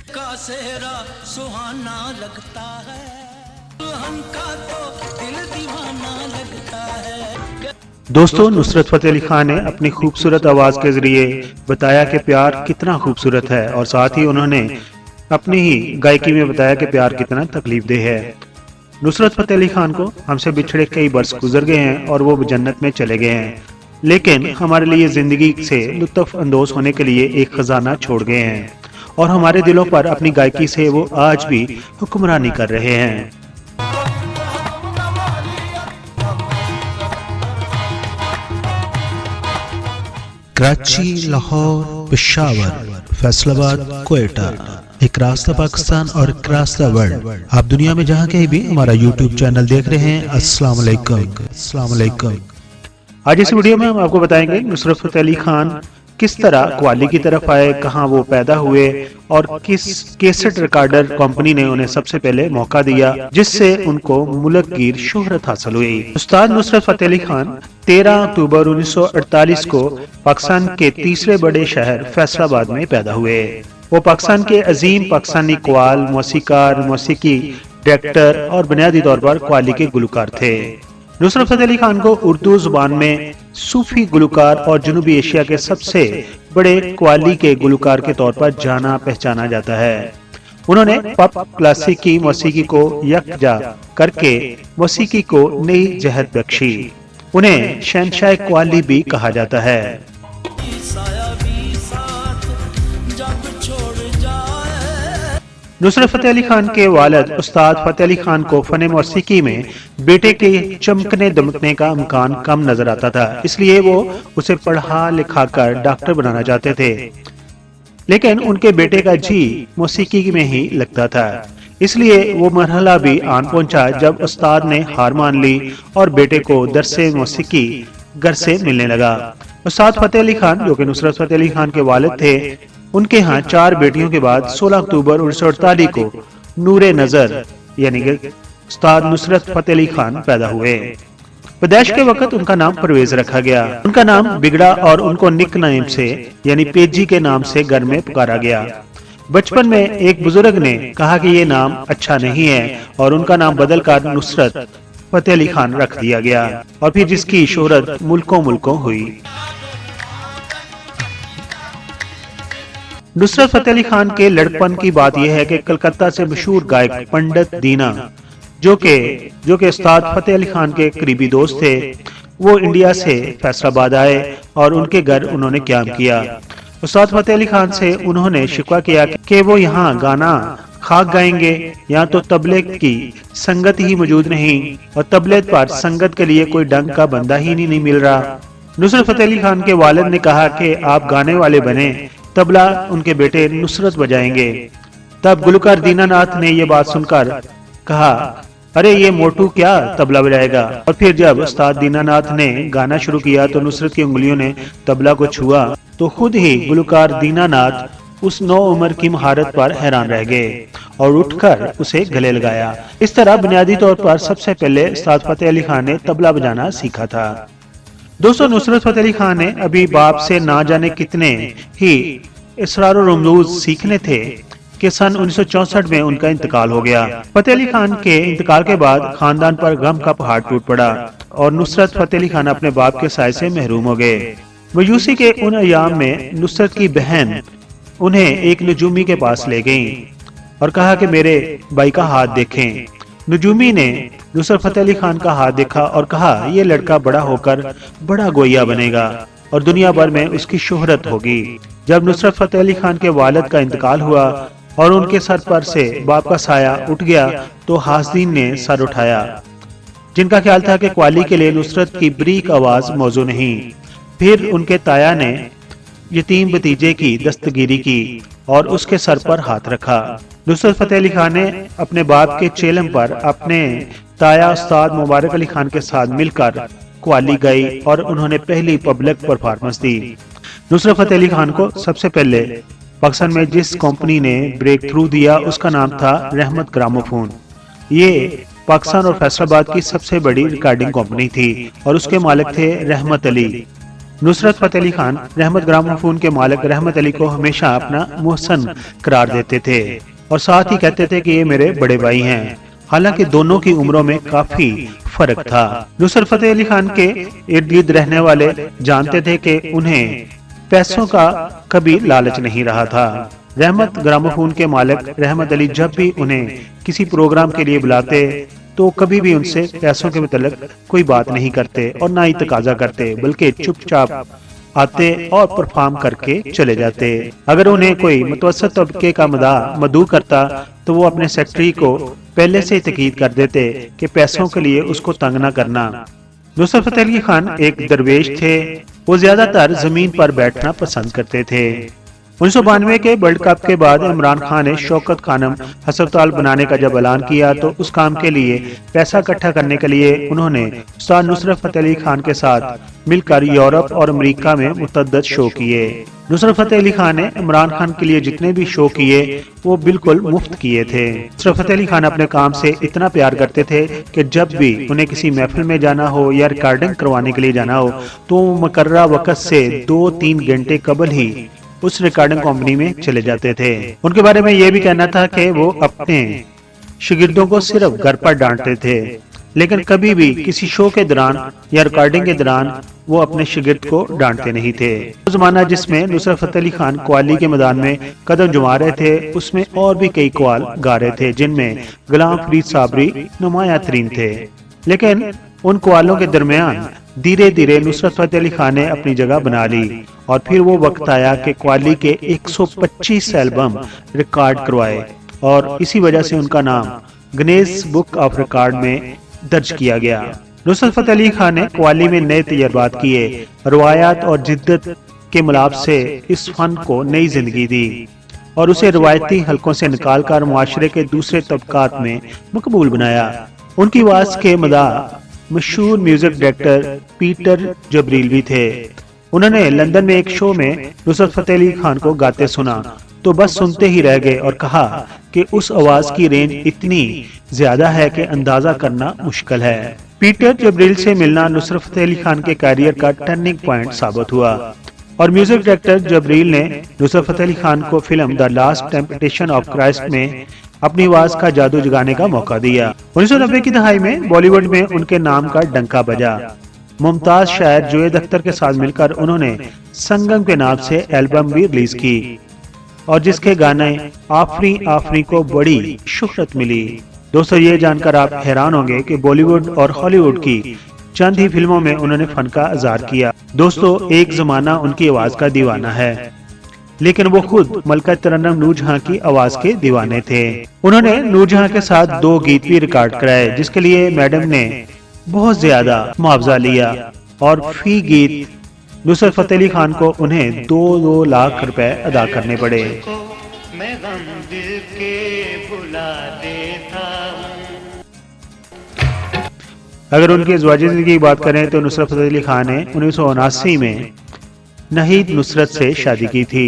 का सेहरा सुहाना लगता है, हमका तो दिल दीवाना लगता है। दोस्तों, नुसरत फतेह अली खान ने अपनी खूबसूरत आवाज के जरिए बताया कि प्यार कितना खूबसूरत है, और साथ ही उन्होंने अपनी ही गायकी में बताया कि प्यार कितना तकलीफदेह है। नुसरत फतेह अली खान को हमसे बिछड़े कई बरस गुजर गए हैं और वो जन्नत में चले गए हैं, लेकिन हमारे लिए जिंदगी से लुत्फ अंदोज होने के लिए एक खजाना छोड़ गए हैं, और हमारे दिलों पर अपनी गायकी से वो आज भी हुक्मरानी कर रहे हैं। कराची, लाहौर, पेशावर, फैसलाबाद, कोयटा, एक रास्ता पाकिस्तान और एक रास्ता वर्ल्ड। आप दुनिया में जहां कहीं भी हमारा YouTube चैनल देख रहे हैं, अस्सलाम वालेकुम, अस्सलाम वालेकुम। आज इस वीडियो में हम आपको बताएंगे नुसरत फतेह अली खान किस तरह कव्वाली की तरफ आए, कहां वो पैदा हुए और किस कैसेट रिकॉर्डर कंपनी ने उन्हें सबसे पहले मौका दिया जिससे उनको मुल्कगीर शोहरत हासिल हुई। उस्ताद नुसरत फतेह अली खान 13 अक्टूबर 1948 को पाकिस्तान के तीसरे बड़े शहर फैसलाबाद में पैदा हुए। वो पाकिस्तान के अजीम पाकिस्तानी कव्वाल, मौसीकार, मौसीकी डायरेक्टर और बुनियादी तौर पर कव्वाली के गुलकार थे। नुसरत फतेह अली खान को उर्दू जुबान में सूफी गुलकार और जनूबी एशिया के सबसे बड़े कव्वाली के गुलकार के तौर पर जाना पहचाना जाता है। उन्होंने पॉप क्लासिकी मौसीकी को यकजा करके मौसीकी को नई जहत बख्शी। उन्हें शहंशाह कव्वाली भी कहा जाता है। नुसरत फतेह अली खान के वालिद उस्ताद फतेह अली खान को फन मौसीकी में बेटे के चमकने दमकने का इम्कान कम नजर आता था, इसलिए वो उसे पढ़ा लिखा कर डॉक्टर बनाना चाहते थे, लेकिन उनके बेटे का जी मौसीकी में ही लगता था। इसलिए वो मरहला भी आन पहुंचा जब उस्ताद ने हार मान ली और बेटे को दरसे मौसीकी घर से मिलने लगा। उस्ताद फतेह अली खान, जो कि नुसरत फतेह अली खान के वालिद थे, उनके यहाँ 4 बेटियों के बाद 16 अक्टूबर 1948 को नूरे नजर यानी कि उस्ताद नुसरत फतेह अली खान पैदा हुए। पैदाइश के वक्त उनका नाम परवेज रखा गया। उनका नाम बिगड़ा और उनको निक नेम से यानी पेजी के नाम से घर में पुकारा गया। बचपन में एक बुजुर्ग ने कहा कि ये नाम अच्छा नहीं है और उनका नाम बदलकर नुसरत फतेह अली खान रख दिया गया, और फिर जिसकी शोहरत मुल्कों मुल्कों हुई। नुसरत फतेह अली खान के लड़कपन की बात यह है कि कलकत्ता से मशहूर गायक पंडित दीना, जो के उस्ताद फतेह अली खान के करीबी दोस्त थे, वो इंडिया से फैसलाबाद आए और उनके घर उन्होंने क़याम किया। उस्ताद फतेह अली खान से उन्होंने शिकवा किया कि वो यहाँ गाना खाक गाएंगे, यहाँ तो तबले की संगत ही मौजूद नहीं और तबले पर संगत के लिए कोई ढंग का बंदा ही नहीं मिल रहा। नुसरत फतेह अली खान के वालिद ने कहा कि आप गाने वाले बने, तबला उनके बेटे नुसरत बजाएंगे। तब गुलकार दीनानाथ ने ये बात सुनकर कहा, अरे ये मोटू क्या तबला बजाएगा। और फिर जब उस्ताद दीनानाथ ने गाना शुरू किया तो नुसरत की उंगलियों ने तबला को छुआ तो खुद ही गुलकार दीनानाथ उस नौ उम्र की महारत पर हैरान रह गए और उठकर उसे गले लगाया। इस तरह बुनियादी तौर पर सबसे पहले उस्ताद फतेह अली खान ने तबला बजाना सीखा था। दोस्तों, नुसरत फतेह अली खान ने अभी बाप से ना जाने कितने ही इसरार और रमूज सीखने थे कि सन 1964 में उनका इंतकाल हो गया। फतेह अली खान के इंतकाल के बाद खानदान पर गम का पहाड़ टूट पड़ा और नुसरत फतेह अली खान अपने बाप के साए से महरूम हो गए। मयूसी के उन अयाम में नुसरत की बहन उन्हें एक नजूमी के पास ले गईं और कहा कि मेरे भाई का हाथ देखें। नजूमी ने नुसरत फतेह अली खान का हाथ देखा और कहा, यह लड़का बड़ा होकर बड़ा गोया बनेगा और दुनिया भर में उसकी शोहरत होगी। जब नुसरत फतेह अली खान के वालिद का इंतकाल हुआ और उनके सर पर से बाप का साया उठ गया तो हासदीन ने सर उठाया, जिनका ख्याल था कि कव्वाली के लिए नुसरत की बरीक आवाज मौजू नहीं। फिर उनके ताया ने यतीम भतीजे की दस्तगीरी की और उसके सर पर हाथ रखा। नुसरत फतेह अली खान ने अपने बाप के चेलम पर अपने ताया उस्ताद मुबारक अली खान के साथ मिलकर कव्वाली गाई और उन्होंने पहली पब्लिक परफॉर्मेंस दी। नुसरत फतेह अली खान को सबसे पहले पाकिस्तान में जिस कंपनी ने ब्रेक थ्रू दिया उसका नाम था रहमत ग्रामोफोन। ये पाकिस्तान और फैसलाबाद की सबसे बड़ी रिकॉर्डिंग कंपनी थी और उसके मालिक थे रहमत अली। نصرت فتح علی خان رحمت گراموفون کے مالک رحمت علی کو ہمیشہ اپنا محسن قرار دیتے تھے اور ساتھ ہی کہتے تھے کہ یہ میرے بڑے بھائی ہیں، حالانکہ دونوں کی عمروں میں کافی فرق تھا۔ نصرت فتح علی خان کے ارد گرد رہنے والے جانتے تھے کہ انہیں پیسوں کا کبھی لالچ نہیں رہا تھا۔ رحمت گراموفون کے مالک رحمت علی جب بھی انہیں کسی پروگرام کے لیے بلاتے تو کبھی بھی ان سے پیسوں کے متعلق کوئی بات نہیں کرتے اور نہ ہی تقاضا کرتے، بلکہ چپ چاپ آتے اور پرفارم کر کے چلے جاتے۔ اگر انہیں کوئی متوسط طبقے کا مدعو کرتا تو وہ اپنے سیکرٹری کو پہلے سے ہی تاکید کر دیتے کہ پیسوں کے لیے اس کو تنگ نہ کرنا۔ نصرت فتح علی خان ایک درویش تھے، وہ زیادہ تر زمین پر بیٹھنا پسند کرتے تھے۔ 1992 کے ورلڈ کپ کے بعد عمران خان نے شوکت خانم ہسپتال بنانے کا جب اعلان کیا تو اس کام کے لیے پیسہ اکٹھا کرنے کے لیے انہوں نے استاد نصرت فتح علی خان کے ساتھ مل کر یورپ اور امریکہ میں متعدد شو کیے۔ نصرت فتح علی خان نے عمران خان کے لیے جتنے بھی شو کیے وہ بالکل مفت کیے تھے۔ نصرت فتح علی خان اپنے کام سے اتنا پیار کرتے تھے کہ جب بھی انہیں کسی محفل میں جانا ہو یا ریکارڈنگ کروانے کے لیے جانا ہو تو مقررہ وقت سے 2-3 گھنٹے قبل ہی اس ریکارڈنگ کمپنی میں چلے جاتے تھے۔ ان کے بارے میں یہ بھی کہنا تھا کہ وہ اپنے شاگردوں کو صرف گھر پر ڈانٹتے تھے، لیکن کبھی بھی کسی شو کے دوران یا ریکارڈنگ کے دوران وہ اپنے شاگرد کو ڈانٹتے نہیں تھے۔ وہ زمانہ جس میں نصرت فتح علی خان قوالی کے میدان میں قدم جما رہے تھے، اس میں اور بھی کئی قوال گا رہے تھے جن میں غلام فرید صابری نمایاں ترین تھے، لیکن ان قوالوں کے درمیان دھیرے دھیرے نصرت فتح علی خان نے اپنی جگہ بنا لی اور پھر وہ وقت آیا کہ قوالی کے 125 البم ریکارڈ کروائے اور اسی وجہ سے ان کا نام گنیس بک آف ریکارڈ میں درج کیا گیا۔ نصرت فتح علی خان نے قوالی میں نئے تجربات کیے، روایات اور جدت کے ملاپ سے اس فن کو نئی زندگی دی اور اسے روایتی حلقوں سے نکال کر معاشرے کے دوسرے طبقات میں مقبول بنایا۔ ان کی آواز کے مداح مشہور میوزک ڈائریکٹر پیٹر جبریل بھی تھے۔ انہوں نے لندن میں ایک شو میں نصرت فتح علی خان کو گاتے سنا تو بس سنتے ہی رہ گئے اور کہا کہ اس آواز کی رینج اتنی زیادہ ہے کہ اندازہ کرنا مشکل ہے۔ پیٹر جبریل سے ملنا نصرت فتح علی خان کے کیریئر کا ٹرننگ پوائنٹ ثابت ہوا اور میوزک ڈائریکٹر جبریل نے نصرت فتح علی خان کو film the last temptation of Christ میں اپنی آواز کا جادو جگانے کا موقع دیا۔ 1990 کی دہائی میں بالی ووڈ میں ان کے نام کا ڈنکا بجا۔ ممتاز شاعر جوید اختر کے ساتھ مل کر انہوں نے سنگم کے نام سے البم بھی ریلیز کی اور جس کے گانے آفری آفری کو بڑی شہرت ملی۔ دوستو یہ جان کر آپ حیران ہوں گے کہ بالی ووڈ اور ہالی ووڈ کی چند ہی فلموں میں انہوں نے فن کا اظہار کیا۔ دوستو ایک زمانہ ان کی آواز کا دیوانہ ہے، لیکن وہ خود ملکہ ترنم نور جہاں کی آواز کے دیوانے تھے۔ انہوں نے نور جہاں کے ساتھ 2 گیت بھی ریکارڈ کرائے جس کے لیے میڈم نے بہت زیادہ معاوضہ لیا اور فی گیت نصرت فتح علی خان کو انہیں 2 لاکھ روپے ادا کرنے پڑے۔ میں غم دل کے بھلا دیتا ہوں۔ اگر ان کی ازواجی زندگی کی بات کریں تو نصرت فتح علی خان نے 1979 میں نہید نصرت سے شادی کی تھی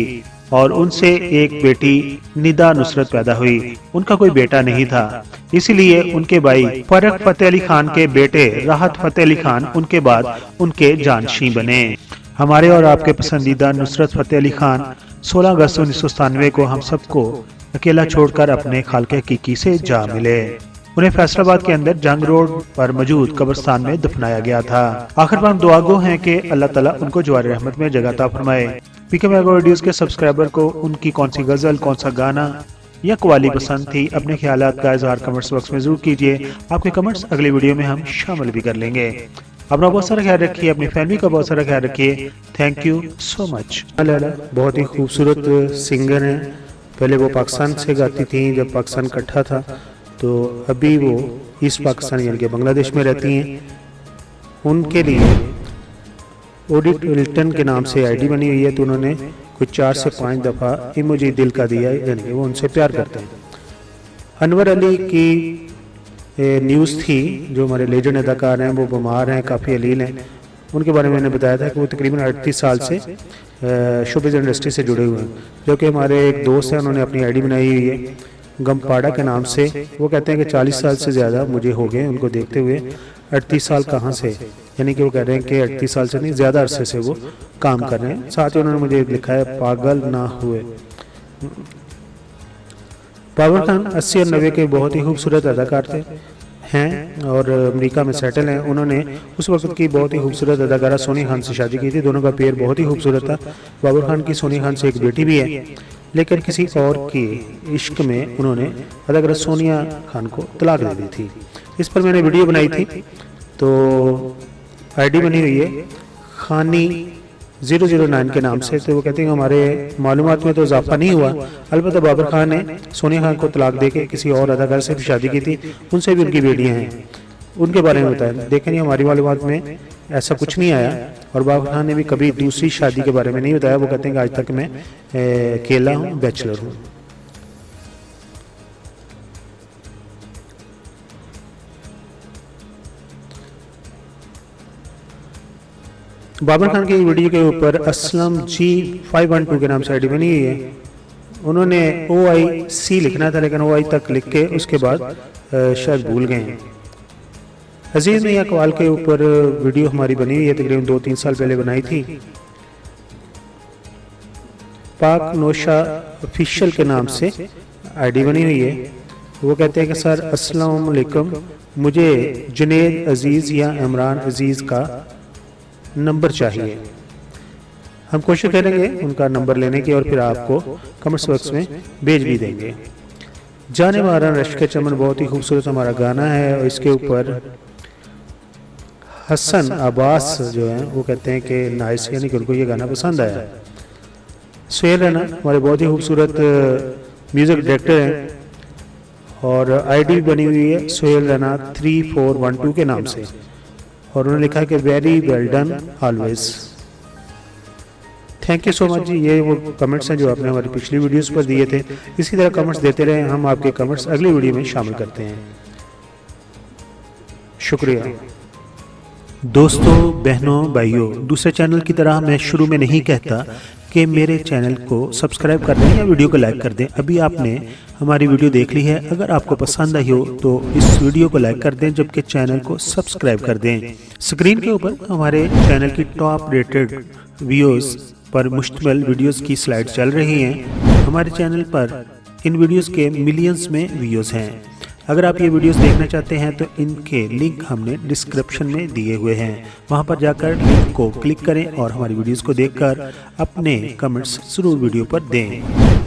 اور ان سے ایک بیٹی ندا نصرت پیدا ہوئی۔ ان کا کوئی بیٹا نہیں تھا، اسی لیے ان کے بھائی فرق فتح علی خان کے بیٹے راحت فتح علی خان ان کے بعد ان کے جانشین بنے۔ ہمارے اور آپ کے پسندیدہ نصرت فتح علی خان 16 اگست 1997 کو ہم سب کو اکیلا چھوڑ کر اپنے خالق حقیقی سے جا ملے۔ انہیں فیصل آباد کے اندر جنگ روڈ پر موجود قبرستان میں دفنایا گیا تھا۔ آخر پر ہم دعا گو ہیں کہ اللہ تعالیٰ ان کو جوار رحمت میں جگہ عطا فرمائے۔ پی کے میگا ویڈیوز کے سبسکرائبر کو ان کی کون سی غزل، کون سا گانا یا قوالی پسند تھی، اپنے خیالات کا اظہار کمنٹس باکس میں ضرور کیجیے۔ آپ کے کمنٹس اگلی ویڈیو میں ہم شامل بھی کر لیں گے۔ اپنا بہت سارا خیال رکھیے، اپنی فیملی کا بہت سارا خیال رکھیے۔ تھینک یو سو مچ۔ بہت ہی خوبصورت سنگر ہیں، پہلے وہ پاکستان سے گاتی تھیں جب پاکستان اکٹھا تھا، تو ابھی وہ ایسٹ پاکستان یعنی کہ بنگلہ دیش میں رہتی ہیں۔ ان کے لیے اوڈٹ ولٹن کے نام سے آئی ڈی بنی ہوئی ہے، تو انہوں نے کوئی 4 سے 5 دفعہ ایموجی دل کا دیا ہے، یعنی کہ وہ ان سے پیار کرتے ہیں۔ انور علی کی نیوز تھی، جو ہمارے لیجنڈ اداکار ہیں، وہ بیمار ہیں، کافی علیل ہیں۔ ان کے بارے میں نے بتایا تھا کہ وہ تقریباً 38 سال سے شوبز انڈسٹری سے جڑے ہوئے ہیں، جو کہ ہمارے ایک دوست ہیں، انہوں نے اپنی آئی ڈی بنائی ہوئی ہے، गमपाड़ा के नाम से। वो कहते हैं कि 40 साल से ज़्यादा मुझे हो गए उनको देखते हुए। 38 साल कहाँ से, यानी कि वो कह रहे हैं कि 38 साल से नहीं, ज़्यादा अरसे से वो काम कर रहे हैं। साथ ही उन्होंने मुझे लिखा है पागल ना हुए। बाबर खान 80 और 90 के बहुत ही खूबसूरत अदाकार हैं और अमेरिका में सेटल हैं। उन्होंने उस वक्त की बहुत ही खूबसूरत अदाकारा सोनी खान से शादी की थी। दोनों का पेयर बहुत ही खूबसूरत था। बाबर खान की सोनी खान से एक बेटी भी है, लेकिन किसी और के इश्क में उन्होंने अदाकारा सोनिया खान को तलाक दे दी थी। इस पर मैंने वीडियो बनाई थी, तो आईडी बनी हुई है खानी 009 के नाम से। तो वो कहते हैं कि हमारे मालूमात में तो इजाफा नहीं हुआ, अलबत्ता बाबर खान ने सोनिया खान को तलाक देके किसी और अदाकार से भी शादी की थी, उनसे भी उनकी बेटियां हैं, उनके बारे में बताया। देखें हमारी मालूमात में ऐसा कुछ नहीं आया और बाबर खान ने भी कभी दूसरी शादी के बारे में नहीं बताया। वो कहते हैं कि आज तक मैं अकेला हूँ, बैचलर हूँ। बाबर खान की वीडियो के ऊपर असलम जी 512 के नाम से आईडी बनी हुई है। उन्होंने OIC लिखना था, लेकिन OI तक लिख के उसके बाद शायद भूल गए हैं। अजीज मियां कवाल के ऊपर वीडियो हमारी बनी हुई है, तकरीबन 2-3 साल पहले बनाई थी। पाक नौशा ऑफिशियल के नाम से आईडी बनी हुई है। वो कहते हैं कि सर अस्सलाम वालेकुम, मुझे जुनैद अजीज़ या इमरान अजीज़ का नंबर चाहिए। हम कोशिश करेंगे उनका नंबर लेने की और फिर आपको कमेंट्स बॉक्स में भेज भी देंगे। जाने मारा रश्क के चमन बहुत ही खूबसूरत हमारा गाना है और इसके ऊपर हसन अब्बास जो हैं वो कहते हैं कि नाइस, यानी कि उनको ये गाना पसंद आया। सुहेल रैना हमारे बहुत ही खूबसूरत म्यूज़िक डायरेक्टर हैं और आईडी बनी हुई है सुहेल रैना 3412 के नाम से और उन्होंने लिखा कि very well done always. Thank you so much जी। ये वो कमेंट्स हैं जो आपने हमारी पिछली वीडियोस पर दिए थे। इसी तरह कमेंट्स देते रहें, हम आपके कमेंट्स अगली वीडियो में शामिल करते हैं। शुक्रिया। दोस्तों, बहनों, भाइयों, दूसरे चैनल की तरह मैं शुरू में नहीं कहता कि मेरे चैनल को सब्सक्राइब कर दें या वीडियो को लाइक कर दें। अभी आपने हमारी वीडियो देख ली है, अगर आपको पसंद आई हो तो इस वीडियो को लाइक कर दें, जबकि चैनल को सब्सक्राइब कर दें। स्क्रीन के ऊपर हमारे चैनल की टॉप रेटेड वीडियोस पर मुश्तमिल वीडियोस की स्लाइड चल रही हैं। हमारे चैनल पर इन वीडियोस के मिलियंस में व्यूज़ हैं। अगर आप ये वीडियोस देखना चाहते हैं तो इनके लिंक हमने डिस्क्रिप्शन में दिए हुए हैं, वहां पर जाकर लिंक को क्लिक करें और हमारी वीडियोस को देखकर अपने कमेंट्स ज़रूर वीडियो पर दें।